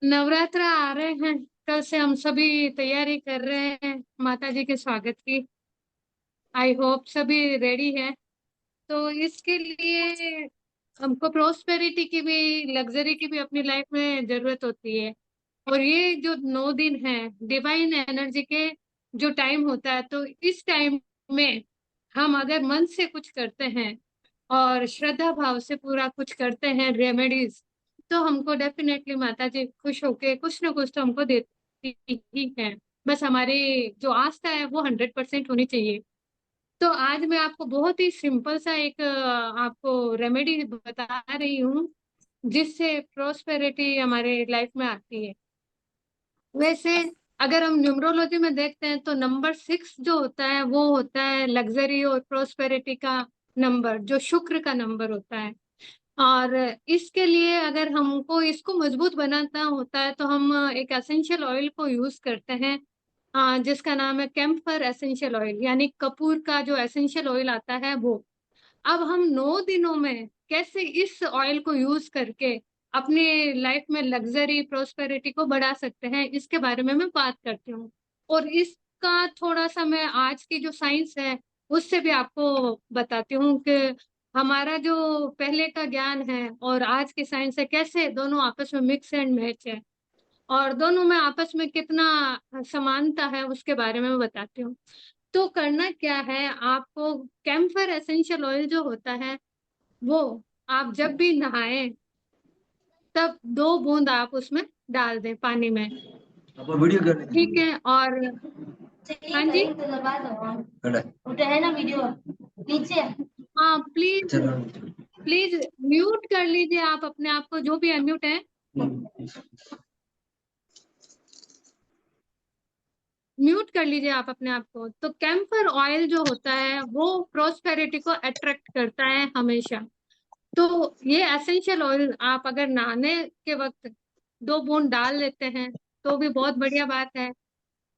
नवरात्र आ रहे हैं। कल से हम सभी तैयारी कर रहे हैं माता जी के स्वागत की। आई होप सभी रेडी है। तो इसके लिए हमको प्रोस्पेरिटी की भी, लग्जरी की भी अपनी लाइफ में जरूरत होती है। और ये जो 9 दिन है, डिवाइन एनर्जी के जो टाइम होता है, तो इस टाइम में हम अगर मन से कुछ करते हैं और श्रद्धा भाव से पूरा कुछ करते हैं रेमेडीज, तो हमको डेफिनेटली माता जी खुश होके कुछ ना कुछ तो हमको देती ही है। बस हमारी जो आस्था है वो 100% होनी चाहिए। तो आज मैं आपको बहुत ही सिंपल सा एक आपको रेमेडी बता रही हूँ, जिससे प्रोस्पेरिटी हमारे लाइफ में आती है। वैसे अगर हम न्यूमरोलॉजी में देखते हैं तो नंबर 6 जो होता है वो होता है लग्जरी और प्रोस्पेरिटी का नंबर, जो शुक्र का नंबर होता है। और इसके लिए अगर हमको इसको मजबूत बनाना होता है तो हम एक एसेंशियल ऑयल को यूज करते हैं, जिसका नाम है कैम्फर एसेंशियल ऑयल, यानी कपूर का जो एसेंशियल ऑयल आता है वो। अब हम 9 दिनों में कैसे इस ऑयल को यूज करके अपनी लाइफ में लग्जरी प्रोस्पेरिटी को बढ़ा सकते हैं, इसके बारे में मैं बात करती हूँ। और इसका थोड़ा सा मैं आज की जो साइंस है उससे भी आपको बताती हूँ कि हमारा जो पहले का ज्ञान है और आज की साइंस है, कैसे दोनों आपस में मिक्स एंड मैच है और दोनों में आपस में कितना समानता है, उसके बारे में मैं बताती हूँ। तो करना क्या है आपको, कैम्फर एसेंशियल ऑयल जो होता है वो आप जब भी नहाएं तब 2 बूंद आप उसमें डाल दें पानी में। अब वीडियो कर रही ठीक है। और चलिए हाँ जी, करेंगे तो लगा दो उठा है ना वीडियो नीचे। हाँ प्लीज, चलो। प्लीज म्यूट कर लीजिए आप अपने आप को, जो भी अनम्यूट है म्यूट कर लीजिए आप अपने आप को। तो कैम्फर ऑयल जो होता है वो प्रोस्पेरिटी को अट्रैक्ट करता है हमेशा। तो ये एसेंशियल ऑयल आप अगर नहाने के वक्त 2 बूंद डाल लेते हैं तो भी बहुत बढ़िया बात है।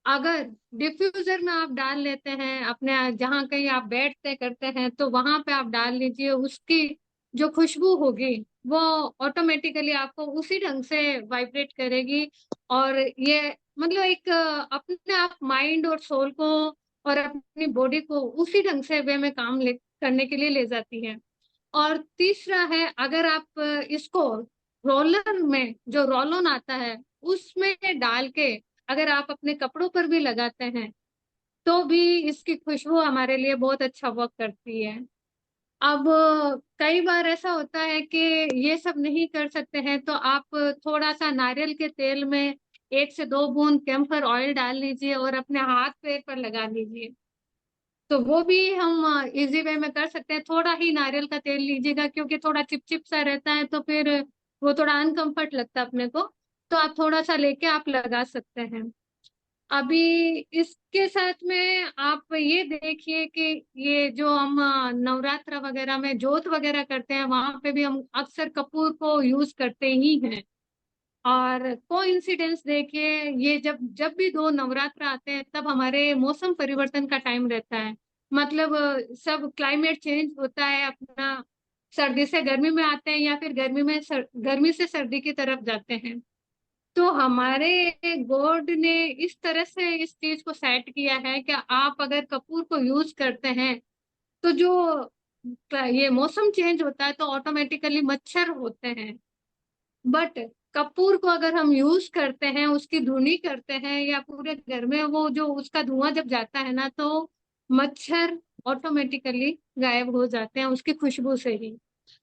अगर डिफ्यूजर में आप डाल लेते हैं अपने, जहाँ कहीं आप बैठते करते हैं तो वहां पे आप डाल लीजिए, उसकी जो खुशबू होगी वो ऑटोमेटिकली आपको उसी ढंग से वाइब्रेट करेगी। और ये मतलब एक अपने आप माइंड और सोल को और अपनी बॉडी को उसी ढंग से वे में काम करने के लिए ले जाती है। और तीसरा है, अगर आप इसको रोलर में, जो रोल ऑन आता है उसमें डाल के अगर आप अपने कपड़ों पर भी लगाते हैं तो भी इसकी खुशबू हमारे लिए बहुत अच्छा वर्क करती है। अब कई बार ऐसा होता है कि ये सब नहीं कर सकते हैं तो आप थोड़ा सा नारियल के तेल में 1 से 2 बूंद कैम्फर ऑयल डाल लीजिए और अपने हाथ पैर पर लगा लीजिए। तो वो भी हम इजी वे में कर सकते हैं। थोड़ा ही नारियल का तेल लीजिएगा क्योंकि थोड़ा चिपचिप सा रहता है तो फिर वो थोड़ा अनकंफर्ट लगता है अपने को। तो आप थोड़ा सा लेके आप लगा सकते हैं। अभी इसके साथ में आप ये देखिए कि ये जो हम नवरात्र वगैरह में जोत वगैरह करते हैं वहां पे भी हम अक्सर कपूर को यूज करते ही हैं। और कोइंसिडेंस देखिए, ये जब जब भी 2 नवरात्र आते हैं तब हमारे मौसम परिवर्तन का टाइम रहता है। मतलब सब क्लाइमेट चेंज होता है अपना, सर्दी से गर्मी में आते हैं या फिर गर्मी से सर्दी की तरफ जाते हैं। तो हमारे गॉड ने इस तरह से इस चीज को सेट किया है कि आप अगर कपूर को यूज करते हैं तो जो ये मौसम चेंज होता है तो ऑटोमेटिकली मच्छर होते हैं। बट कपूर को अगर हम यूज करते हैं, उसकी धुनी करते हैं या पूरे घर में वो जो उसका धुआं जब जाता है ना, तो मच्छर ऑटोमेटिकली गायब हो जाते हैं उसकी खुशबू से ही।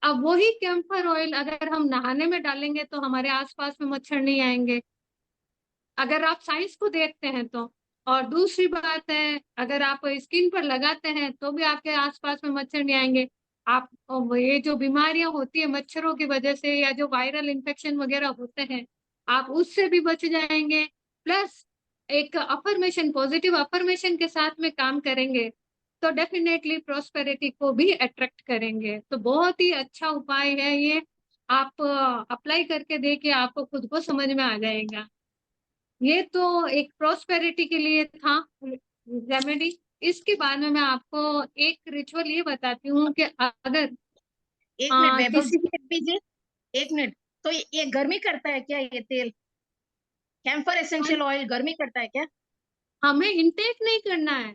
अब वही कैम्फर ऑयल अगर हम नहाने में डालेंगे तो हमारे आसपास में मच्छर नहीं आएंगे, अगर आप साइंस को देखते हैं तो। और दूसरी बात है, अगर आप स्किन पर लगाते हैं तो भी आपके आसपास में मच्छर नहीं आएंगे। आप ये जो बीमारियां होती है मच्छरों की वजह से या जो वायरल इन्फेक्शन वगैरह होते हैं, आप उससे भी बच जाएंगे। प्लस एक अफर्मेशन, पॉजिटिव अफर्मेशन के साथ में काम करेंगे तो डेफिनेटली प्रोस्पेरिटी को भी अट्रैक्ट करेंगे। तो बहुत ही अच्छा उपाय है ये। आप अप्लाई करके देखिए, आपको खुद को समझ में आ जाएगा। ये तो एक प्रोस्पेरिटी के लिए था रेमेडी। इसके बाद में मैं आपको एक रिचुअल ये बताती हूँ कि अगर एक मिनट वैभव किसी जी, एक मिनट। तो ये गर्मी करता है क्या ये तेल? कैम्फर एसेंशियल ऑयल गर्मी करता है क्या? हमें इंटेक नहीं करना है।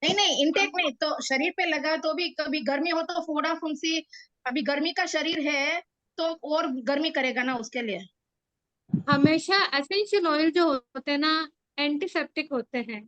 नहीं नहीं, इनटेक हमको नहीं तो शरीर पे लगा तो भी कभी गर्मी हो तो फोड़ा फुंसी, अभी गर्मी का शरीर है तो और गर्मी करेगा ना उसके लिए। हमेशा एसेंशियल ऑयल जो होते हैं ना, एंटीसेप्टिक होते हैं।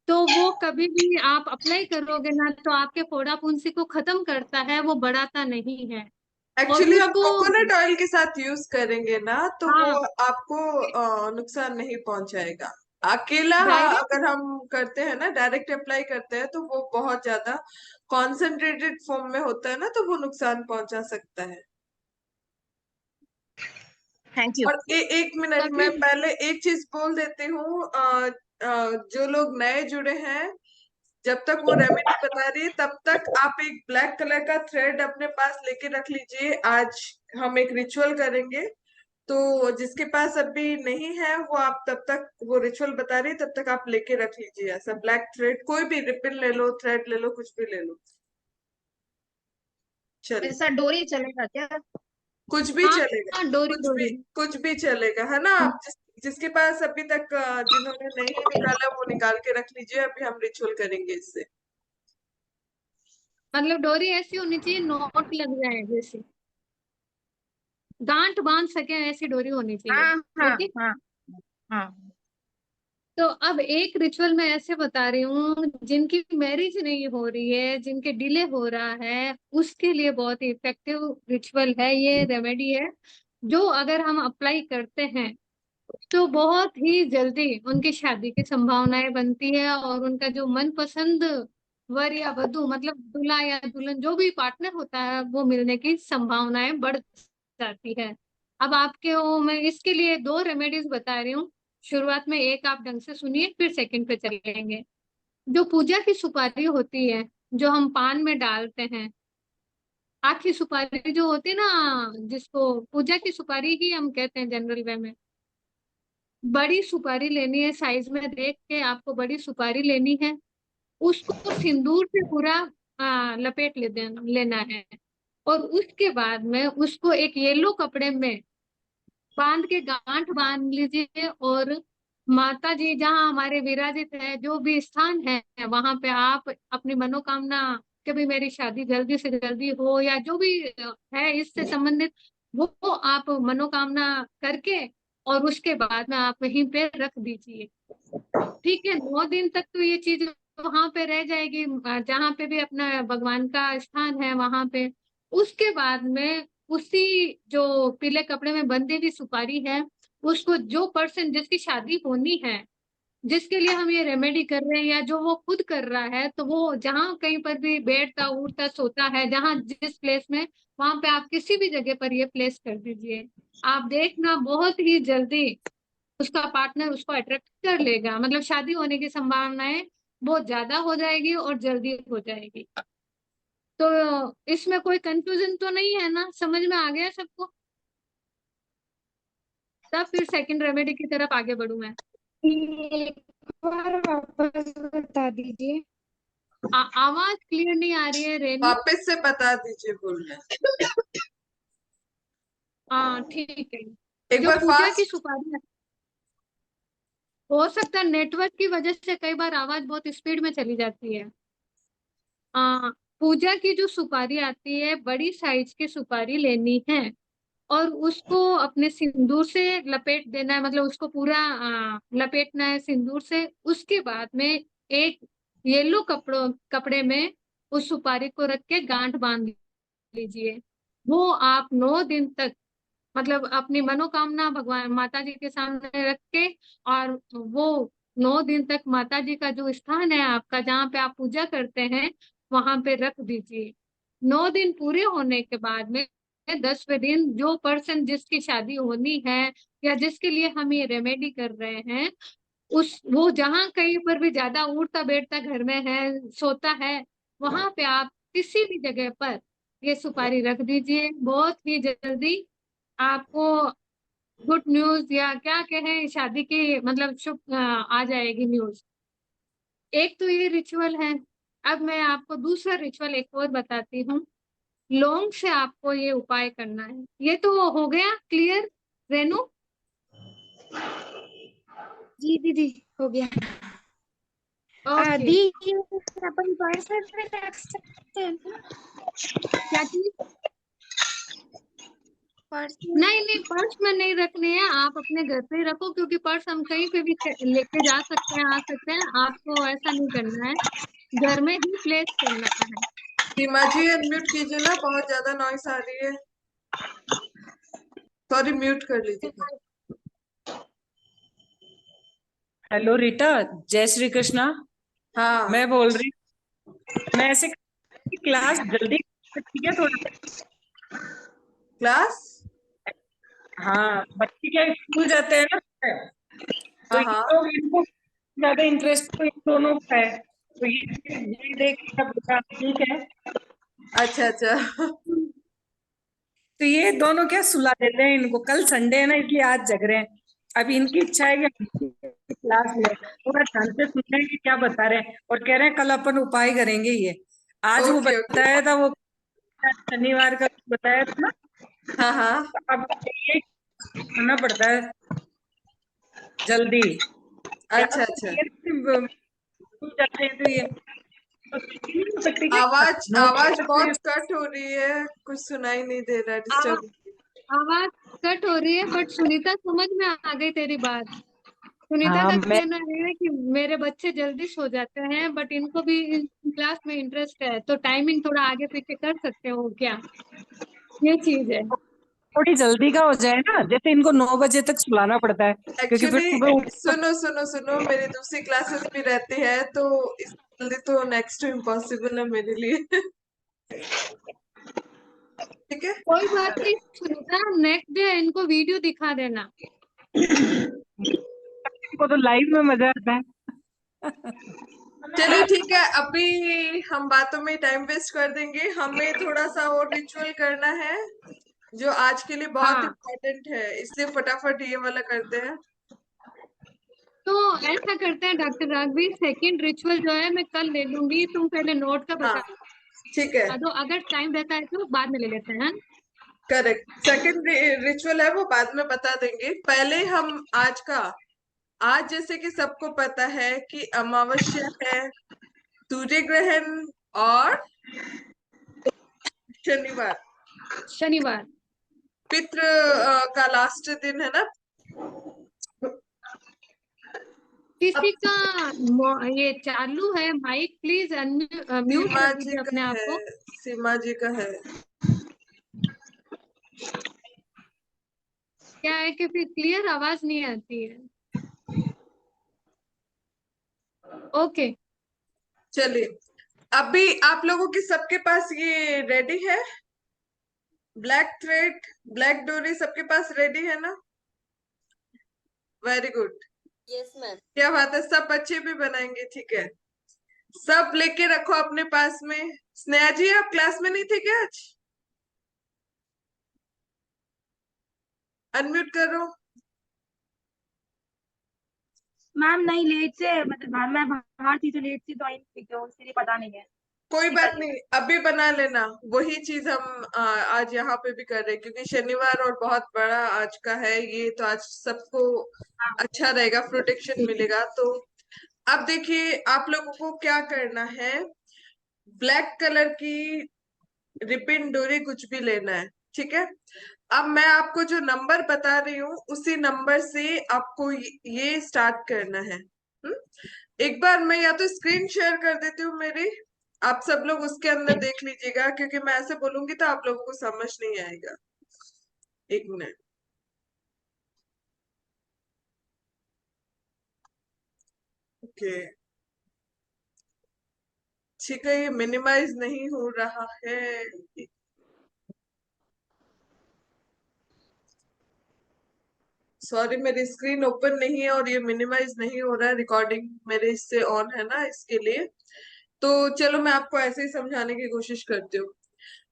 तो वो कभी भी आप अप्लाई करोगे ना तो आपके फोड़ा फुंसी को खत्म करता है, वो बढ़ाता नहीं है। और एक्चुअली हम उसको कोकोनट ऑयल के साथ यूज करेंगे ना तो वो हाँ, आपको नुकसान नहीं पहुंचाएगा। अकेला डायरेक्ट अगर हम करते हैं ना, डायरेक्ट अप्लाई करते हैं तो वो बहुत ज्यादा कॉन्सेंट्रेटेड फॉर्म में होता है ना, तो वो नुकसान पहुंचा सकता है। Thank you. और एक मिनट तभी मैं पहले एक चीज बोल देती हूँ। जो लोग नए जुड़े हैं, जब तक वो रेमेडी बता रही है तब तक आप एक ब्लैक कलर का थ्रेड अपने पास लेके रख लीजिए। आज हम एक रिचुअल करेंगे, तो जिसके पास अभी नहीं है वो आप तब तक वो रिचुअल बता रही है तब तक आप लेके रख लीजिए। ऐसा ब्लैक थ्रेड, कोई भी रिबन ले लो, थ्रेड ले लो, कुछ भी ले लो, चलिए। ऐसा डोरी चलेगा क्या? कुछ भी हाँ, चलेगा, हाँ, डोरी कुछ भी डोरी। कुछ भी चलेगा, है ना। आप जिसके पास अभी तक जिन्होंने नहीं निकाला वो निकाल के रख लीजिए, अभी हम रिचुअल करेंगे इससे। मतलब डोरी ऐसी होनी चाहिए नोट लग जाए जैसे, गांठ बांध सके ऐसी डोरी होनी चाहिए। हाँ हाँ ओके। हाँ हाँ। तो अब एक रिचुअल मैं ऐसे बता रही हूँ, जिनकी मैरिज नहीं हो रही है, जिनके डिले हो रहा है, उसके लिए बहुत ही इफेक्टिव रिचुअल है, ये रेमेडी है। जो अगर हम अप्लाई करते हैं तो बहुत ही जल्दी उनकी शादी की संभावनाएं बनती है, और उनका जो मनपसंद वर या वधु, मतलब दूल्हा या दुल्हन जो भी पार्टनर होता है, वो मिलने की संभावनाएं बढ़ जाती है। अब आपके वो मैं इसके लिए दो रेमेडीज बता रही हूँ। शुरुआत में एक आप ढंग से सुनिए, फिर सेकंड पे चलेंगे। जो पूजा की सुपारी होती है, जो हम पान में डालते हैं, आखी सुपारी जो होती है ना, जिसको पूजा की सुपारी ही हम कहते हैं जनरल वे में। बड़ी सुपारी लेनी है, साइज में देख के आपको बड़ी सुपारी लेनी है। उसको सिंदूर से पूरा लपेट लेना है। और उसके बाद में उसको एक येलो कपड़े में बांध के गांठ बांध लीजिए। और माता जी जहाँ हमारे विराजित है, जो भी स्थान है, वहां पे आप अपनी मनोकामना, कि भी मेरी शादी जल्दी से जल्दी हो, या जो भी है इससे संबंधित, वो आप मनोकामना करके और उसके बाद में आप वहीं पे रख दीजिए। ठीक है, 9 दिन तक तो ये चीज वहां पे रह जाएगी, जहाँ पे भी अपना भगवान का स्थान है वहां पे। उसके बाद में उसी जो पीले कपड़े में बंधी हुई सुपारी है, उसको जो पर्सन जिसकी शादी होनी है, जिसके लिए हम ये रेमेडी कर रहे हैं, या जो वो खुद कर रहा है, तो वो जहाँ कहीं पर भी बैठता उठता सोता है, जहाँ जिस प्लेस में, वहां पे आप किसी भी जगह पर ये प्लेस कर दीजिए। आप देखना बहुत ही जल्दी उसका पार्टनर उसको अट्रैक्ट कर लेगा, मतलब शादी होने की संभावनाएं बहुत ज्यादा हो जाएगी और जल्दी हो जाएगी। तो इसमें कोई कंफ्यूजन तो नहीं है ना, समझ में आ गया सबको? तब फिर सेकंड रेमेडी की तरफ आगे बढ़ूं मैं। एक बार वापस बता दीजिए। आवाज क्लियर नहीं आ रही है रेनू। वापस से बता दीजिए बोल रहे हाँ, ठीक है। हैं। एक जो बार पूजा की फास्ट। सुपारी है, हो सकता है नेटवर्क की वजह से कई बार आवाज बहुत स्पीड में चली जाती है। पूजा की जो सुपारी आती है, बड़ी साइज की सुपारी लेनी है, और उसको अपने सिंदूर से लपेट देना है, मतलब उसको पूरा लपेटना है सिंदूर से। उसके बाद में एक येलो कपड़े में उस सुपारी को रख के गांठ बांध लीजिए। वो आप 9 दिन तक, मतलब अपनी मनोकामना भगवान माता जी के सामने रख के, और वो 9 दिन तक माता जी का जो स्थान है आपका, जहाँ पे आप पूजा करते हैं, वहां पे रख दीजिए। 9 दिन पूरे होने के बाद में 10वें दिन जो पर्सन जिसकी शादी होनी है, या जिसके लिए हम ये रेमेडी कर रहे हैं, उस वो जहाँ कहीं पर भी ज्यादा उठता बैठता घर में है, सोता है, वहां पे आप किसी भी जगह पर ये सुपारी रख दीजिए। बहुत ही जल्दी आपको गुड न्यूज, या क्या कहें, शादी की मतलब शुभ आ जाएगी न्यूज। एक तो ये रिचुअल है। अब मैं आपको दूसरा रिचुअल एक और बताती हूँ। लौंग से आपको ये उपाय करना है। ये तो हो गया क्लियर रेनू? जी दीदी, हो गया। ओके। दी, अपन पर्स में भी रख सकते हैं ना? क्या चीज? पर्स नहीं नहीं, पर्स में नहीं रखने हैं, आप अपने घर पे ही रखो, क्योंकि पर्स हम कहीं पे भी लेके जा सकते हैं, आ सकते हैं, आपको ऐसा नहीं करना है, घर में ही प्लेस करना है। सीमा जी अनम्यूट कीजिए ना, बहुत ज्यादा नॉइस आ रही है। सॉरी, म्यूट कर लीजिए। हेलो रीटा, जय श्री कृष्णा। हाँ। मैं बोल रही मैं ऐसे क्लास जल्दी, ठीक है थोड़ा। क्लास। हाँ, बच्चे क्या स्कूल जाते हैं ना, तो हाँ ये हाँ। लोग, इनको ज्यादा इंटरेस्ट तो इन दोनों का है, तो ये देख के बेटा ठीक है, अच्छा अच्छा। तो ये दोनों क्या सुला देते हैं इनको। कल संडे है ना, इसलिए आज जग रहे हैं। अभी इनकी इच्छा है कि क्लास में थोड़ा ध्यान से सुन रहे हैं कि क्या बता रहे हैं, और कह रहे हैं कल अपन उपाय करेंगे ये। आज वो ओके ओके। बताया था, वो शनिवार का बताया था ना, हाँ हाँ। तो अब ये करना पड़ता है जल्दी। या अच्छा तो अच्छा। स्कूल जाते हैं तो ये तो नहीं हो सकती क्या आवाज 9 आवाज बजे बहुत कट हो रही है, कुछ सुनाई नहीं दे रहा, आवा- डिस्टर्ब। आवाज कट हो रही है, बट सुनीता समझ में आ गई तेरी बात। सुनीता हाँ का मैं कहना है कि मेरे बच्चे जल्दी सो जाते हैं, बट इनको भी क्लास में इंटरेस्ट है, तो टाइमिंग थोड़ा आगे पीछे कर सकते हो क्या, ये चीज है। थोड़ी जल्दी का हो जाए ना, जैसे इनको 9 बजे तक सुलाना पड़ता है, क्योंकि फिर एक्चुअली सुबह उठ। सुनो सुनो सुनो, मेरी दूसरी क्लासेस भी रहती है, तो इस जल्दी तो नेक्स्ट टू इम्पॉसिबल है मेरे लिए। ठीक है। कोई बात नहीं सुनीता, नेक्स्ट डे इनको वीडियो दिखा देना। इनको तो लाइव में मजा आता है। चलिए ठीक है, अभी हम बातों में टाइम वेस्ट कर देंगे, हमें थोड़ा सा और रिचुअल करना है जो आज के लिए बहुत हाँ, इम्पोर्टेंट है, इसलिए फटाफट ये वाला करते हैं। तो ऐसा करते हैं डॉक्टर राघवी, सेकंड रिचुअल जो है मैं कल ले लूंगी, तुम पहले नोट का हाँ बता ठीक है। दो, अगर टाइम रहता है तो बाद में ले लेते हैं। करेक्ट, सेकंड रिचुअल है वो बाद में बता देंगे, पहले हम आज का। आज जैसे कि सबको पता है कि अमावस्या है, सूर्य ग्रहण और शनिवार, शनिवार पितृ का लास्ट दिन है ना। अब किसी का ये चालू है माइक, प्लीज म्यूट सीमा कर जी दीजिए का अपने आप है, को। सीमा जी का है। क्या है कि फिर क्लियर आवाज नहीं आती है। ओके। चलिए, अभी आप लोगों के सबके पास ये रेडी है, ब्लैक थ्रेड, ब्लैक डोरी सबके पास रेडी है ना? Very good. Yes ma'am. क्या बात है, सब बच्चे भी बनाएंगे, ठीक है। सब लेके रखो अपने पास में। स्नेहा जी आप क्लास में नहीं थे क्या आज? अनम्यूट करो। मैम नहीं, लेट से मतलब मैं बाहर थी तो लेट से तो आई नहीं, तो इसलिए पता नहीं है। कोई सीता बात जी। नहीं, अभी बना लेना। वही चीज हम आज यहाँ पे भी कर रहे हैं, क्योंकि शनिवार और बहुत बड़ा आज का है ये, तो आज सबको अच्छा रहेगा, प्रोटेक्शन मिलेगा। तो अब देखिए आप लोगों को क्या करना है, ब्लैक कलर की रिबिन डोरी कुछ भी लेना है, ठीक है। अब मैं आपको जो नंबर बता रही हूँ उसी नंबर से आपको ये स्टार्ट करना है। एक बार मैं या तो स्क्रीन शेयर कर देती हूँ मेरी, आप सब लोग उसके अंदर देख लीजिएगा, क्योंकि मैं ऐसे बोलूंगी तो आप लोगों को समझ नहीं आएगा। एक मिनट। ओके, ठीक है, ये मिनिमाइज नहीं हो रहा है। सॉरी, मेरी स्क्रीन ओपन नहीं है और ये मिनिमाइज नहीं हो रहा है, रिकॉर्डिंग मेरे इससे ऑन है ना, इसके लिए। तो चलो मैं आपको ऐसे ही समझाने की कोशिश करती हूँ।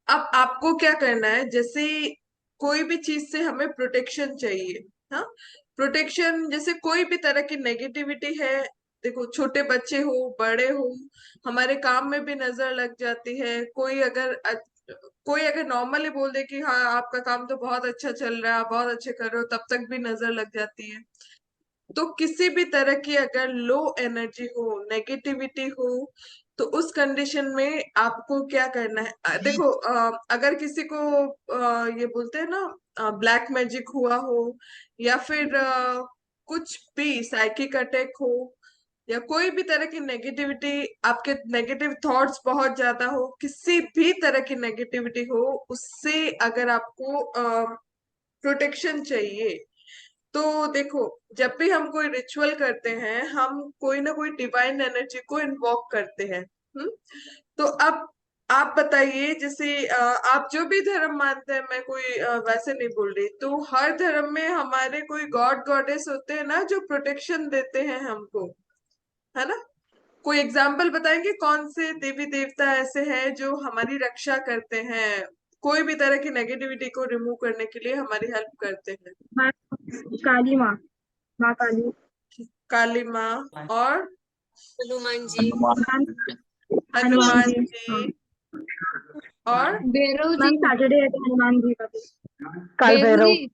अब आपको क्या करना है, जैसे कोई भी चीज से हमें प्रोटेक्शन चाहिए। हाँ, प्रोटेक्शन जैसे कोई भी तरह की नेगेटिविटी है, देखो छोटे बच्चे हो बड़े हो, हमारे काम में भी नजर लग जाती है। कोई अगर नॉर्मली बोल दे कि हाँ आपका काम तो बहुत अच्छा चल रहा है, आप बहुत अच्छे कर रहे हो, तब तक भी नजर लग जाती है। तो किसी भी तरह की अगर लो एनर्जी हो, नेगेटिविटी हो, तो उस कंडीशन में आपको क्या करना है? देखो, अगर किसी को ये बोलते हैं ना ब्लैक मैजिक हुआ हो, या फिर कुछ भी साइकिक अटैक हो, या कोई भी तरह की नेगेटिविटी, आपके नेगेटिव थॉट्स बहुत ज्यादा हो, किसी भी तरह की नेगेटिविटी हो, उससे अगर आपको प्रोटेक्शन चाहिए, तो देखो, जब भी हम कोई रिचुअल करते हैं, हम कोई ना कोई डिवाइन एनर्जी को इन्वॉक करते हैं। तो अब आप बताइए, जैसे आप जो भी धर्म मानते हैं, मैं कोई वैसे नहीं बोल रही, तो हर धर्म में हमारे कोई गॉड गॉडेस होते हैं ना, जो प्रोटेक्शन देते हैं हमको, है ना? कोई एग्जाम्पल बताएंगे, कौन से देवी देवता ऐसे हैं जो हमारी रक्षा करते हैं, कोई भी तरह की नेगेटिविटी को रिमूव करने के लिए हमारी हेल्प करते हैं? माँ काली, माँ माँ काली, काली माँ, और हनुमान जी। मैम हनुमान हनुमान जी। हाँ जी, और भैरव जी, मैम सैटरडे है तो हनुमान जी का भी। काल भैरव भैरव। जी,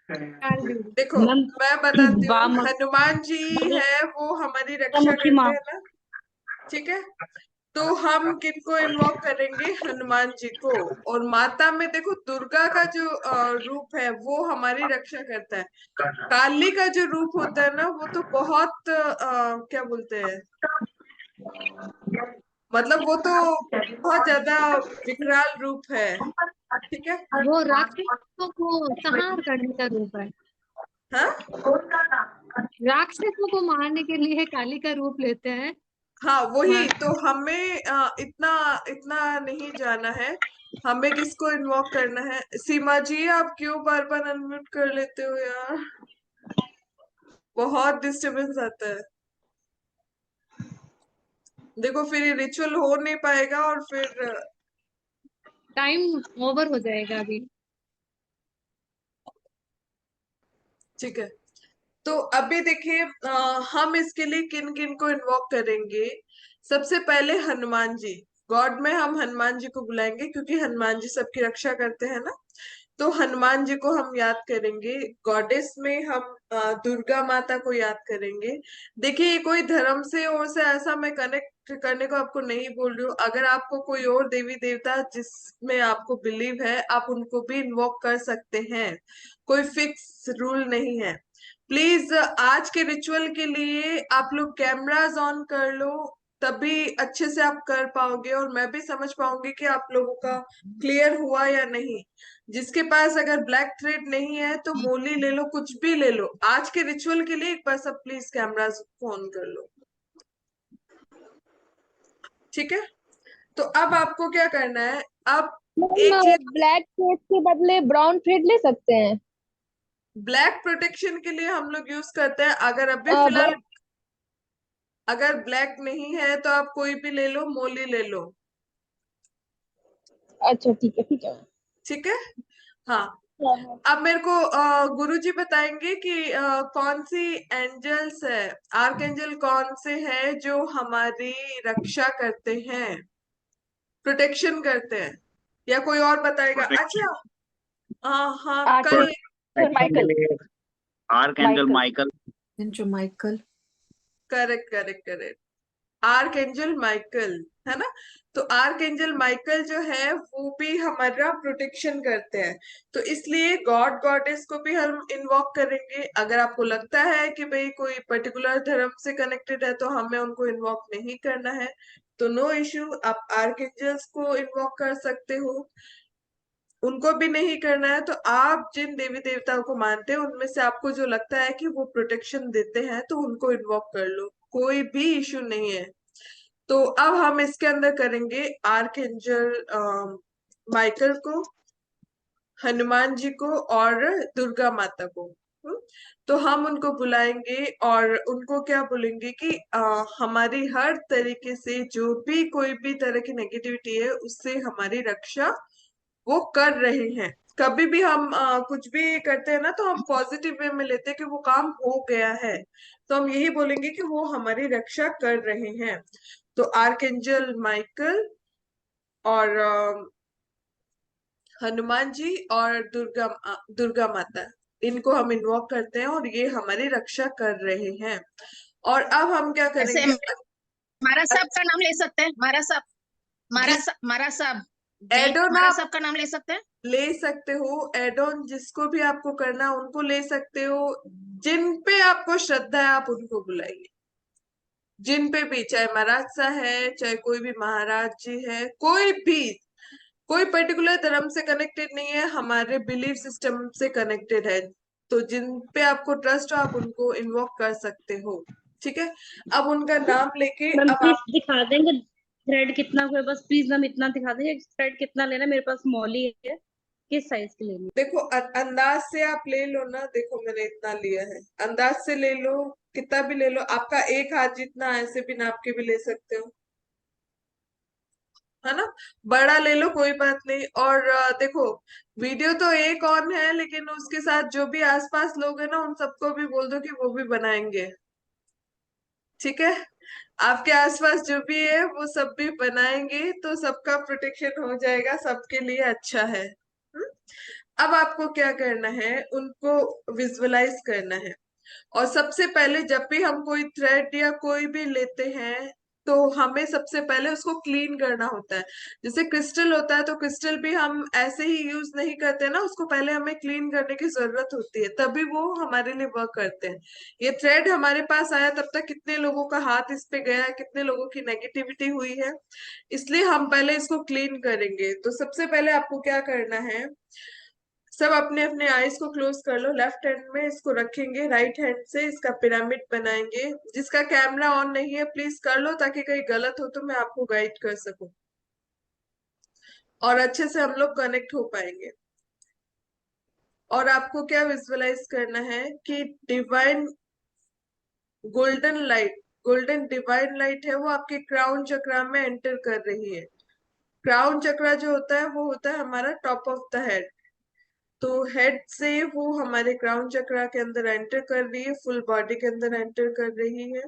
काल भैरव। देखो, मैम मैं बताती हूँ, वाम हनुमान जी है वो हमारी रक्षा मुखी करते माँ। हैं ना, ठीक है? तो हम किनको इन्वॉक करेंगे? हनुमान जी को। और माता में देखो, दुर्गा का जो रूप है वो हमारी रक्षा करता है। काली का जो रूप होता है ना, वो तो बहुत क्या बोलते हैं, मतलब वो तो बहुत ज्यादा विकराल रूप है, ठीक है? वो राक्षसों को संहार करने का रूप है। हाँ राक्षसों को मारने के लिए काली का रूप लेते हैं। हाँ, वही हाँ, तो हमें इतना इतना नहीं जाना है, हमें किसको इन्वॉक करना है। सीमा जी, आप क्यों बार बार अनम्यूट कर लेते हो यार? बहुत डिस्टरबेंस आता है। देखो, फिर ये रिचुअल हो नहीं पाएगा, और फिर टाइम ओवर हो जाएगा अभी। ठीक है। तो अभी देखिए, हम इसके लिए किन किन को इन्वॉक करेंगे। सबसे पहले हनुमान जी। गॉड में हम हनुमान जी को बुलाएंगे, क्योंकि हनुमान जी सबकी रक्षा करते हैं ना। तो हनुमान जी को हम याद करेंगे। गॉडेस में हम दुर्गा माता को याद करेंगे। देखिए, ये कोई धर्म से और से ऐसा मैं कनेक्ट करने को आपको नहीं बोल रही हूँ। अगर आपको कोई और देवी देवता जिसमें आपको बिलीव है, आप उनको भी इन्वॉक कर सकते हैं, कोई फिक्स रूल नहीं है। प्लीज आज के रिचुअल के लिए आप लोग कैमरास ऑन कर लो, तभी अच्छे से आप कर पाओगे, और मैं भी समझ पाऊंगी कि आप लोगों का क्लियर हुआ या नहीं। जिसके पास अगर ब्लैक थ्रेड नहीं है, तो मोली ले लो, कुछ भी ले लो। आज के रिचुअल के लिए एक बार सब प्लीज कैमरास ऑन कर लो, ठीक है? तो अब आपको क्या करना है? अब एक चीज, ब्लैक थ्रेड के बदले ब्राउन थ्रेड ले सकते हैं। ब्लैक प्रोटेक्शन के लिए हम लोग यूज करते हैं। अगर अभी फिलहाल अगर ब्लैक नहीं है, तो आप कोई भी ले लो, मोली ले लो, अच्छा ठीक है ठीक है। ठीक है? हाँ। हाँ। अब मेरे को गुरुजी बताएंगे कि कौन सी एंजल्स है, आर्क एंजल कौन से हैं जो हमारी रक्षा करते हैं, प्रोटेक्शन करते हैं, या कोई और बताएगा? अच्छा, हाँ हाँ, कल माइकल। Archangel Michael. जो Michael. Correct correct correct, archangel Michael, है ना? तो आर्क एंजल माइकल जो है वो भी हमारा प्रोटेक्शन करते हैं। तो इसलिए गॉड गॉडेस को भी हम इन्वॉक करेंगे। अगर आपको लगता है कि भाई कोई पर्टिकुलर धर्म से कनेक्टेड है, तो हमें उनको इन्वॉक नहीं करना है, तो नो इश्यू, आप आर्क एंजल्स को इन्वॉक कर सकते हो। उनको भी नहीं करना है, तो आप जिन देवी देवताओं को मानते हैं, उनमें से आपको जो लगता है कि वो प्रोटेक्शन देते हैं, तो उनको इन्वॉक कर लो, कोई भी इश्यू नहीं है। तो अब हम इसके अंदर करेंगे आर्क एंजल माइकल को, हनुमान जी को, और दुर्गा माता को। हम्म? तो हम उनको बुलाएंगे, और उनको क्या बोलेंगे कि हमारी हर तरीके से जो भी कोई भी तरह की नेगेटिविटी है, उससे हमारी रक्षा वो कर रहे हैं। कभी भी हम कुछ भी करते हैं ना, तो हम पॉजिटिव वे में लेते हैं कि वो काम हो गया है, तो हम यही बोलेंगे कि वो हमारी रक्षा कर रहे हैं। तो आर्कएंजल माइकल, और हनुमान जी, और दुर्गा माता, इनको हम इन्वॉक करते हैं और ये हमारी रक्षा कर रहे हैं। और अब हम क्या ऐसे करेंगे? मारा साहब का नाम ले सकते हैं, मारा साहब, जिस मारा साहब जी, एडोन मारा आप साहब का नाम ले सकते हैं। ले सकते हो, एडोन जिसको भी आपको करना है उनको ले सकते हो, जिन पे आपको श्रद्धा है आप उनको बुलाइए, जिन पे भी, चाहे महाराज सा है, चाहे कोई भी महाराज जी है, कोई भी, कोई पर्टिकुलर धर्म से कनेक्टेड नहीं है, हमारे बिलीफ सिस्टम से कनेक्टेड है। तो जिन पे आपको ट्रस्ट हो आप उनको इन्वोक कर सकते हो। ठीक है, अब उनका नाम लेके मैम अब प्लीज आप दिखा देंगे थ्रेड कितना हुआ, बस प्लीज मैम इतना दिखा देंगे थ्रेड कितना लेना है, मेरे पास मॉली है, किस साइज की लेनी देखो अंदाज से आप ले लो ना, देखो मैंने इतना लिया है, अंदाज से ले लो, कितना भी ले लो, आपका एक हाथ जितना ऐसे भी नाप के भी ले सकते हो, है ना, बड़ा ले लो कोई बात नहीं। और देखो वीडियो तो एक ऑन है, लेकिन उसके साथ जो भी आसपास लोग हैं ना उन सबको भी बोल दो कि वो भी बनाएंगे। ठीक है, आपके आसपास जो भी है वो सब भी बनाएंगे, तो सबका प्रोटेक्शन हो जाएगा, सबके लिए अच्छा है। हम्म? अब आपको क्या करना है, उनको विजुअलाइज करना है। और सबसे पहले जब भी हम कोई थ्रेड या कोई भी लेते हैं तो हमें सबसे पहले उसको क्लीन करना होता है। जैसे क्रिस्टल होता है तो क्रिस्टल भी हम ऐसे ही यूज नहीं करते ना, उसको पहले हमें क्लीन करने की जरूरत होती है, तभी वो हमारे लिए वर्क करते हैं। ये थ्रेड हमारे पास आया तब तक कितने लोगों का हाथ इस पे गया है, कितने लोगों की नेगेटिविटी हुई है, इसलिए हम पहले इसको क्लीन करेंगे। तो सबसे पहले आपको क्या करना है, सब अपने अपने आईज को क्लोज कर लो, लेफ्ट हैंड में इसको रखेंगे, राइट हैंड से इसका पिरामिड बनाएंगे। जिसका कैमरा ऑन नहीं है प्लीज कर लो, ताकि कहीं गलत हो तो मैं आपको गाइड कर सकूं और अच्छे से हम लोग कनेक्ट हो पाएंगे। और आपको क्या विजुअलाइज करना है कि divine golden light, golden divine light है वो आपके क्राउन चक्रा में एंटर कर रही है। क्राउन चक्रा जो होता है वो होता है हमारा टॉप ऑफ द हेड, तो हेड से वो हमारे क्राउन चक्रा के अंदर एंटर कर रही है, फुल बॉडी के अंदर एंटर कर रही है।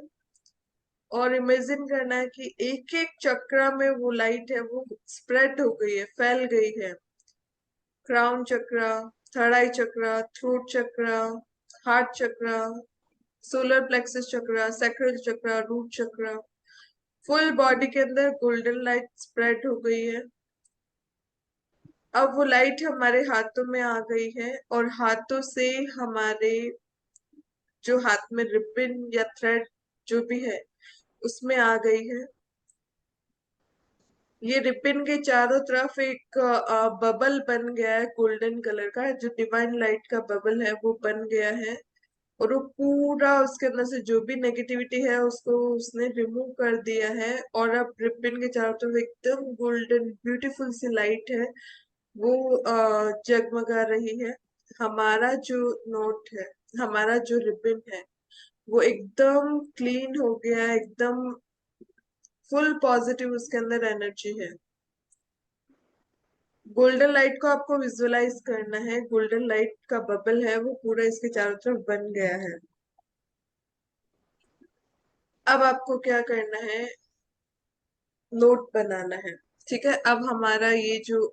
और इमेजिन करना है कि एक एक चक्रा में वो लाइट है वो स्प्रेड हो गई है, फैल गई है। क्राउन चक्रा, थर्ड आई चक्रा, थ्रोट चक्रा, हार्ट चक्रा, सोलर प्लेक्सस चक्रा, सैक्रल चक्रा, रूट चक्रा, फुल बॉडी के अंदर गोल्डन लाइट स्प्रेड हो गई है। अब वो लाइट हमारे हाथों में आ गई है और हाथों से हमारे जो हाथ में रिबन या थ्रेड जो भी है उसमें आ गई है। ये रिबन के चारों तरफ एक बबल बन गया है गोल्डन कलर का, जो डिवाइन लाइट का बबल है वो बन गया है। और वो पूरा उसके अंदर से जो भी नेगेटिविटी है उसको उसने रिमूव कर दिया है। और अब रिबन के चारों तरफ एकदम गोल्डन ब्यूटीफुल सी लाइट है, वो जगमगा रही है। हमारा जो नोट है, हमारा जो रिबन है वो एकदम क्लीन हो गया है, एकदम फुल पॉजिटिव उसके अंदर एनर्जी है। गोल्डन लाइट को आपको विजुअलाइज करना है, गोल्डन लाइट का बबल है वो पूरा इसके चारों तरफ बन गया है। अब आपको क्या करना है, नोट बनाना है। ठीक है, अब हमारा ये जो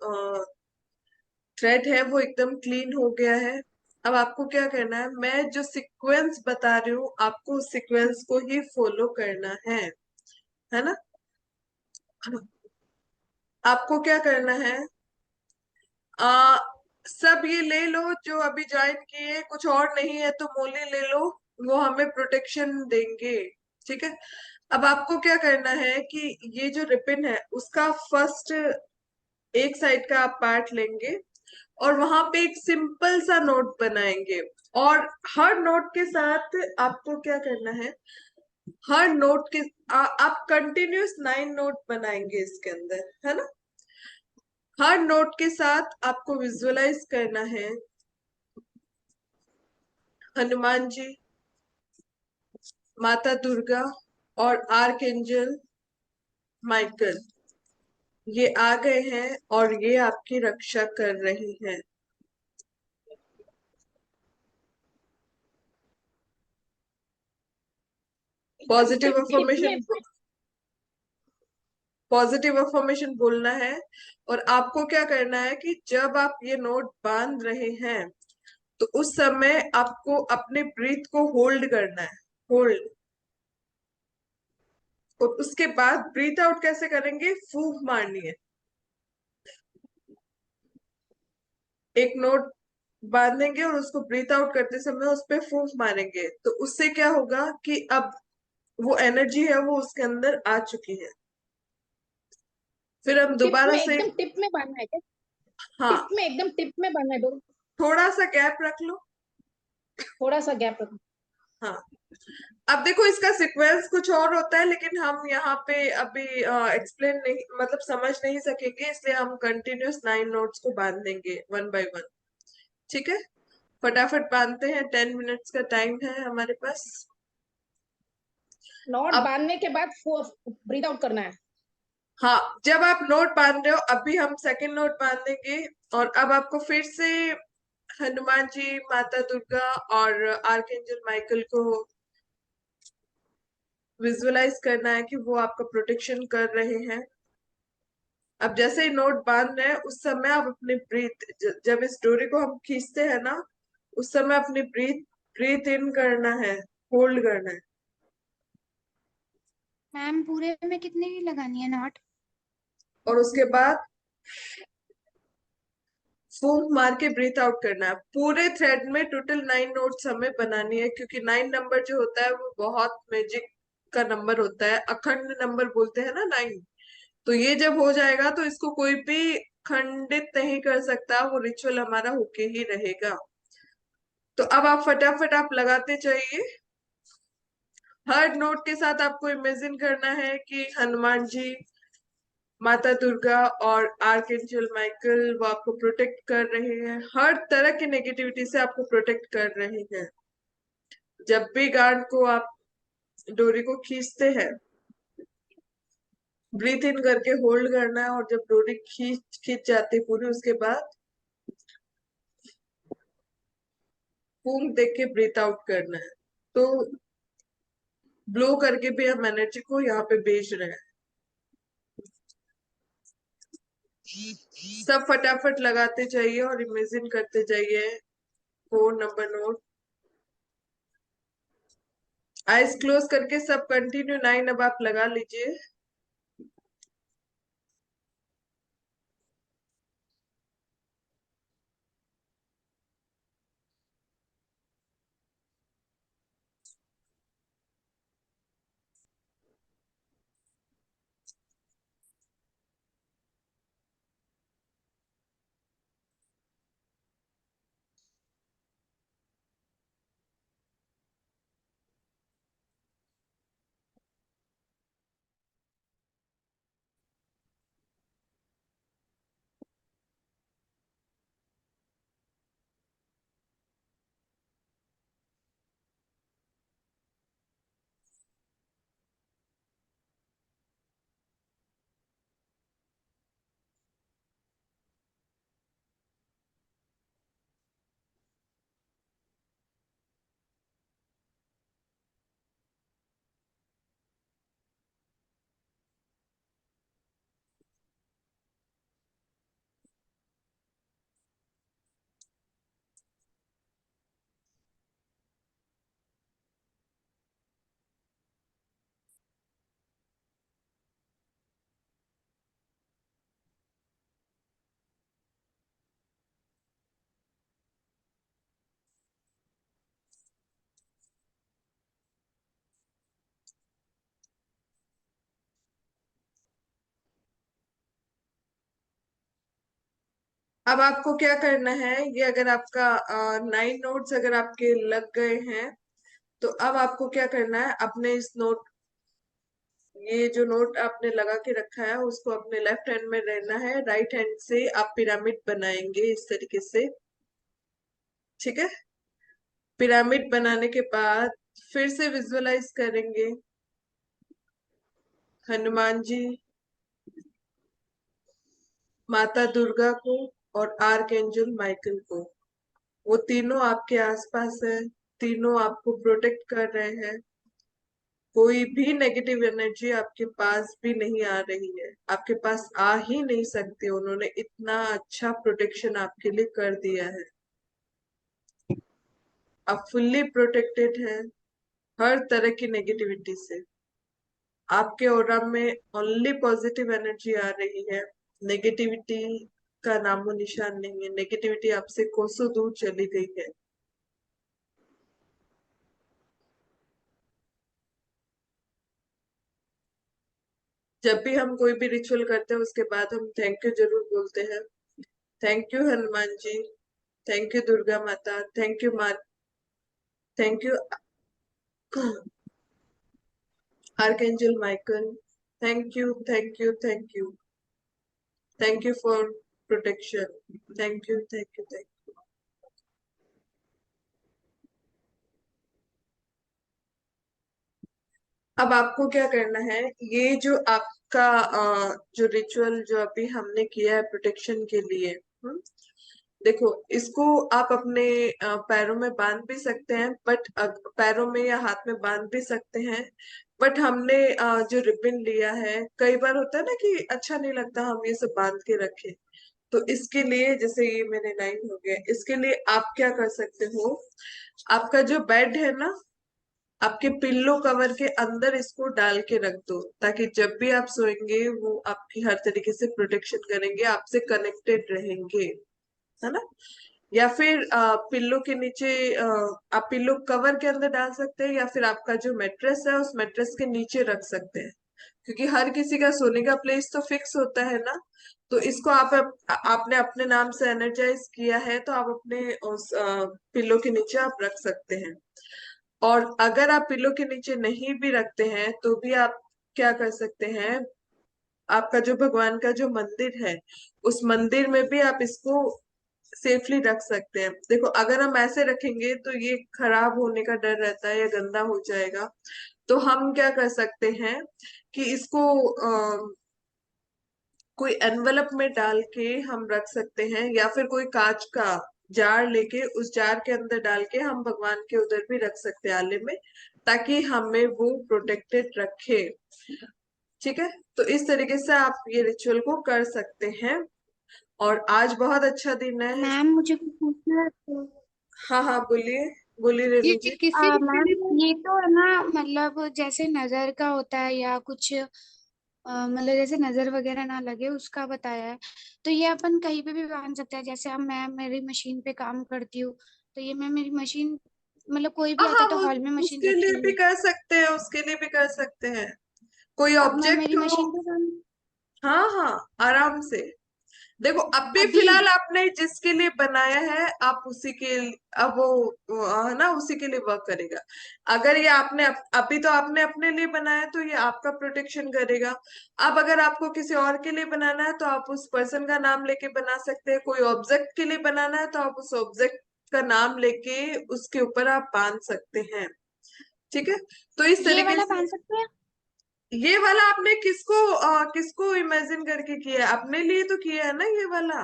थ्रेड है वो एकदम क्लीन हो गया है। अब आपको क्या करना है, मैं जो सीक्वेंस बता रही हूँ आपको उस सीक्वेंस को ही फॉलो करना है ना। आपको क्या करना है, आ, सब ये ले लो जो अभी ज्वाइन किए, कुछ और नहीं है तो मोली ले लो, वो हमें प्रोटेक्शन देंगे। ठीक है, अब आपको क्या करना है कि ये जो रिबन है उसका फर्स्ट एक साइड का आप पार्ट लेंगे और वहां पे एक सिंपल सा नोट बनाएंगे। और हर नोट के साथ आपको क्या करना है, हर नोट के आप कंटिन्यूस 9 नोट बनाएंगे इसके अंदर, है ना। हर नोट के साथ आपको विजुअलाइज करना है हनुमान जी, माता दुर्गा और आर्कएंजल माइकल, ये आ गए हैं और ये आपकी रक्षा कर रहे हैं। पॉजिटिव अफर्मेशन, पॉजिटिव अफर्मेशन बोलना है। और आपको क्या करना है कि जब आप ये नोट बांध रहे हैं तो उस समय आपको अपने ब्रीथ को होल्ड करना है, होल्ड। और उसके बाद ब्रीथ आउट कैसे करेंगे, फूंक मारनी है। एक नोट बांधेंगे और उसको ब्रीथ आउट करते समय उस पे फूंक मारेंगे, तो उससे क्या होगा कि अब वो एनर्जी है वो उसके अंदर आ चुकी है। फिर हम टिप दोबारा में से, एकदम टिप में बांधना है क्या? हाँ, टिप में एकदम टिप में बांधना है डोर? थोड़ा सा गैप रख लो। थोड़ा सा गैप रखना। हाँ, अब देखो इसका सीक्वेंस कुछ और होता है, लेकिन हम यहाँ पे अभी एक्सप्लेन नहीं, मतलब समझ नहीं सकेंगे, इसलिए हम कंटिन्यूस 9 नोट्स को बांध देंगे वन बाय वन। ठीक है, फटाफट बांधते हैं, 10 मिनट्स का टाइम है हमारे पास। नॉट अब बांधने के बाद ब्रीथ आउट करना है। हाँ, जब आप नोट बांध रहे हो, अभी हम सेकंड नोट बांधेंगे, और अब आपको फिर से हनुमान जी, माता दुर्गा और आर्कएंजल माइकल को विजुअलाइज करना है कि वो आपका प्रोटेक्शन कर रहे हैं। अब जैसे ही नोट बांध रहे हैं, उस समय आप अपनी ब्रीथ, जब इस डोरी को हम खींचते हैं ना, उस समय अपनी ब्रीथ ब्रीथ इन करना है, होल्ड करना है। मैम पूरे में कितने की लगानी है नॉट? और उसके बाद फूंक मार के ब्रीथ आउट करना है। पूरे थ्रेड में टोटल 9 नोट्स हमें बनानी है, क्योंकि 9 नंबर जो होता है वो बहुत मैजिक का नंबर होता है, अखंड नंबर बोलते हैं ना 9। तो ये जब हो जाएगा तो इसको कोई भी खंडित नहीं कर सकता, वो रिचुअल हमारा होके ही रहेगा। तो अब आप फटाफट आप लगाते जाइए। हर नोट के साथ आपको इमेजिन करना है कि हनुमान जी, माता दुर्गा और आर्कएंजल माइकल वो आपको प्रोटेक्ट कर रहे हैं, हर तरह की नेगेटिविटी से आपको प्रोटेक्ट कर रहे हैं। जब भी गार्ड को आप डोरी को खींचते हैं, ब्रीथ इन करके होल्ड करना है, और जब डोरी खींच खींच जाती है पूरी, उसके बाद फूंक देख के ब्रीथ आउट करना है। तो ब्लो करके भी हम एनर्जी को यहाँ पे भेज रहे हैं। सब फटाफट लगाते जाइए और इमेजिन करते जाइए 4 नंबर नोट। आइज क्लोज करके सब कंटिन्यू 9 अब आप लगा लीजिए। अब आपको क्या करना है, ये अगर आपका 9 नोट्स अगर आपके लग गए हैं, तो अब आपको क्या करना है, अपने इस नोट, ये जो नोट आपने लगा के रखा है उसको अपने लेफ्ट हैंड में रहना है, राइट हैंड से आप पिरामिड बनाएंगे इस तरीके से। ठीक है, पिरामिड बनाने के बाद फिर से विजुअलाइज करेंगे हनुमान जी, माता दुर्गा को और आर्कएंजल माइकल को। वो तीनों आपके आसपास है, तीनों आपको प्रोटेक्ट कर रहे हैं। कोई भी नेगेटिव एनर्जी आपके पास भी नहीं आ रही है, आपके पास आ ही नहीं सकती, उन्होंने इतना अच्छा प्रोटेक्शन आपके लिए कर दिया है। आप फुल्ली प्रोटेक्टेड हैं हर तरह की नेगेटिविटी से। आपके ऑरा में ओनली पॉजिटिव एनर्जी आ रही है, नेगेटिविटी का नामो निशान नहीं है। नेगेटिविटी आपसे कोसों दूर चली गई है। जब भी हम कोई भी रिचुअल करते हैं उसके बाद हम थैंक यू जरूर बोलते हैं। Thank you Hanuman ji, thank you Durga Mata, thank you माँ, thank you archangel Michael, thank you thank you thank you, thank you for protection, thank you thank you thank you. अब आपको क्या करना है, ये जो आपका जो रिचुअल जो अभी हमने किया है प्रोटेक्शन के लिए, देखो इसको आप अपने पैरों में बांध भी सकते हैं, बट पैरों में या हाथ में बांध भी सकते हैं। बट हमने जो रिबन लिया है, कई बार होता है ना कि अच्छा नहीं लगता हम ये सब बांध के रखें, तो इसके लिए जैसे ये मेरे लाइन हो गया, इसके लिए आप क्या कर सकते हो, आपका जो बेड है ना, आपके पिल्लो कवर के अंदर इसको डाल के रख दो, ताकि जब भी आप सोएंगे वो आपकी हर तरीके से प्रोटेक्शन करेंगे, आपसे कनेक्टेड रहेंगे, है ना। या फिर पिल्लो के नीचे आप पिल्लो कवर के अंदर डाल सकते हैं, या फिर आपका जो मैट्रेस है उस मैट्रेस के नीचे रख सकते हैं, क्योंकि हर किसी का सोने का प्लेस तो फिक्स होता है ना। तो इसको आपने अपने नाम से एनर्जाइज किया है, तो आप अपने उस पिल्लो के नीचे आप रख सकते हैं। और अगर आप पिल्लो के नीचे नहीं भी रखते हैं तो भी आप क्या कर सकते हैं, आपका जो भगवान का जो मंदिर है उस मंदिर में भी आप इसको सेफली रख सकते हैं। देखो अगर हम ऐसे रखेंगे तो ये खराब होने का डर रहता है या गंदा हो जाएगा, तो हम क्या कर सकते हैं कि इसको कोई एनवलप में डाल के हम रख सकते हैं, या फिर कोई कांच का जार लेके उस जार के अंदर डाल के हम भगवान के उधर भी रख सकते हैं आले में, ताकि हमें वो प्रोटेक्टेड रखे। ठीक है, तो इस तरीके से आप ये रिचुअल को कर सकते हैं। और आज बहुत अच्छा दिन है। मैम मुझे कुछ पूछना है तो हाँ हाँ बोलिए, बोलिए ये रेणु जी। किसी भी मैम के लिए ये तो है ना, मतलब जैसे नजर का होता है या कुछ मतलब जैसे नजर वगैरह ना लगे उसका बताया है। तो ये अपन कहीं पे भी बांध सकते हैं, जैसे हम मैं मेरी मशीन पे काम करती हूँ, तो ये मैं मेरी मशीन मतलब कोई भी हाँ आता है हम तो हॉल में मशीन उसके लिए रखी भी हुई कर सकते हैं, उसके लिए भी कर सकते हैं, कोई है, अब मैं ऑब्जेक्ट मेरी हो। मशीन पे काम हाँ हाँ आराम से। देखो अब भी अभी। फिलहाल आपने जिसके लिए बनाया है आप उसी के, अब वो है ना, उसी के लिए वर्क करेगा। अगर ये आपने अभी तो आपने अपने लिए बनाया तो ये आपका प्रोटेक्शन करेगा। अब अगर आपको किसी और के लिए बनाना है तो आप उस पर्सन का नाम लेके बना सकते हैं। कोई ऑब्जेक्ट के लिए बनाना है तो आप उस ऑब्जेक्ट का नाम लेके उसके ऊपर आप बांध सकते हैं। ठीक है, तो इस ये तरीके वाला से। बांध सकते हैं। ये वाला आपने किसको किसको इमेजिन करके किया है, अपने लिए तो किया है ना ये वाला।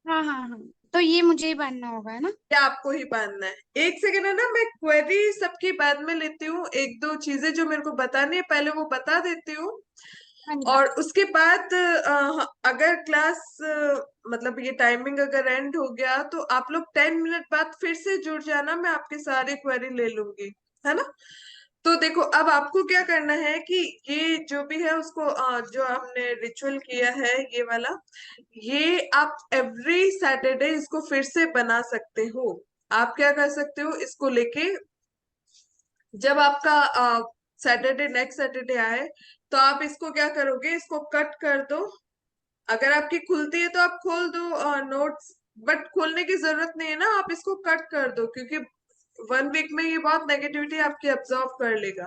हाँ हाँ हाँ, तो ये मुझे ही बांधना होगा है ना। या आपको ही बांधना है। एक सेकेंड है ना, मैं क्वेरी सबकी बाद में लेती हूँ, एक दो चीजें जो मेरे को बतानी है पहले वो बता देती हूँ। हाँ जी। और उसके बाद अगर क्लास मतलब ये टाइमिंग अगर एंड हो गया तो आप लोग 10 मिनट बाद फिर से जुड़ जाना, मैं आपके सारे क्वेरी ले लूंगी, है ना। तो देखो अब आपको क्या करना है कि ये जो भी है उसको जो हमने रिचुअल किया है ये वाला, ये आप एवरी सैटरडे इसको फिर से बना सकते हो। आप क्या कर सकते हो, इसको लेके जब आपका सैटरडे नेक्स्ट सैटरडे आए तो आप इसको क्या करोगे, इसको कट कर दो। अगर आपकी खुलती है तो आप खोल दो नोट्स, बट खोलने की जरूरत नहीं है ना, आप इसको कट कर दो, क्योंकि 1 वीक में ये बहुत नेगेटिविटी आपकी अब्सॉर्ब कर लेगा।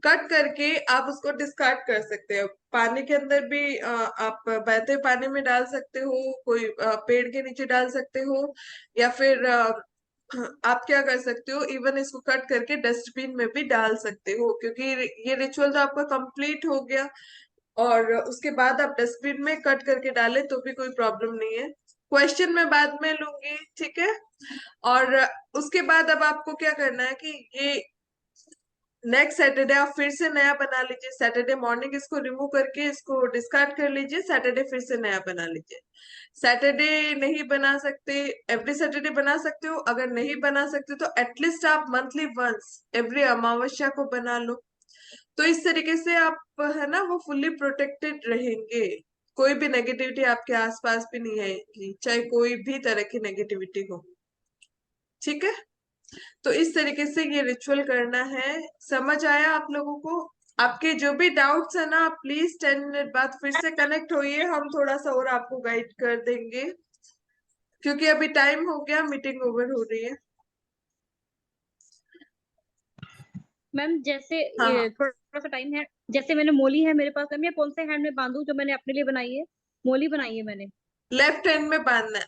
कट करके आप उसको डिस्कार्ड कर सकते हो। पानी के अंदर भी आप बहते पानी में डाल सकते हो, कोई पेड़ के नीचे डाल सकते हो, या फिर आप क्या कर सकते हो, इवन इसको कट करके डस्टबिन में भी डाल सकते हो, क्योंकि ये रिचुअल तो आपका कंप्लीट हो गया। और उसके बाद आप डस्टबिन में कट करके डालें तो भी कोई प्रॉब्लम नहीं है। क्वेश्चन मैं बाद में लूंगी, ठीक है। और उसके बाद अब आपको क्या करना है कि ये नेक्स्ट सैटरडे आप फिर से नया बना लीजिए। सैटरडे मॉर्निंग इसको रिमूव करके इसको डिस्कार्ड कर लीजिए, सैटरडे फिर से नया बना लीजिए। सैटरडे नहीं बना सकते, एवरी सैटरडे बना सकते हो। अगर नहीं बना सकते तो एटलीस्ट आप मंथली वंस एवरी अमावस्या को बना लो। तो इस तरीके से आप है ना वो फुल्ली प्रोटेक्टेड रहेंगे। कोई भी नेगेटिविटी आपके आसपास भी नहीं आएगी, चाहे कोई भी तरह की नेगेटिविटी हो। ठीक है, तो इस तरीके से ये रिचुअल करना है। समझ आया आप लोगों को? आपके जो भी डाउट्स है ना, प्लीज 10 मिनट बाद फिर से कनेक्ट होइए, हम थोड़ा सा और आपको गाइड कर देंगे, क्योंकि अभी टाइम हो गया, मीटिंग ओवर हो रही है। मैम जैसे हाँ। थोड़ा सा टाइम है, जैसे मैंने मोली है मेरे पास, मैं कौन से हैंड में बांधू जो मैंने अपने लिए बनाई है? मोली बनाई है मैंने। लेफ्ट हैंड में बांधना है।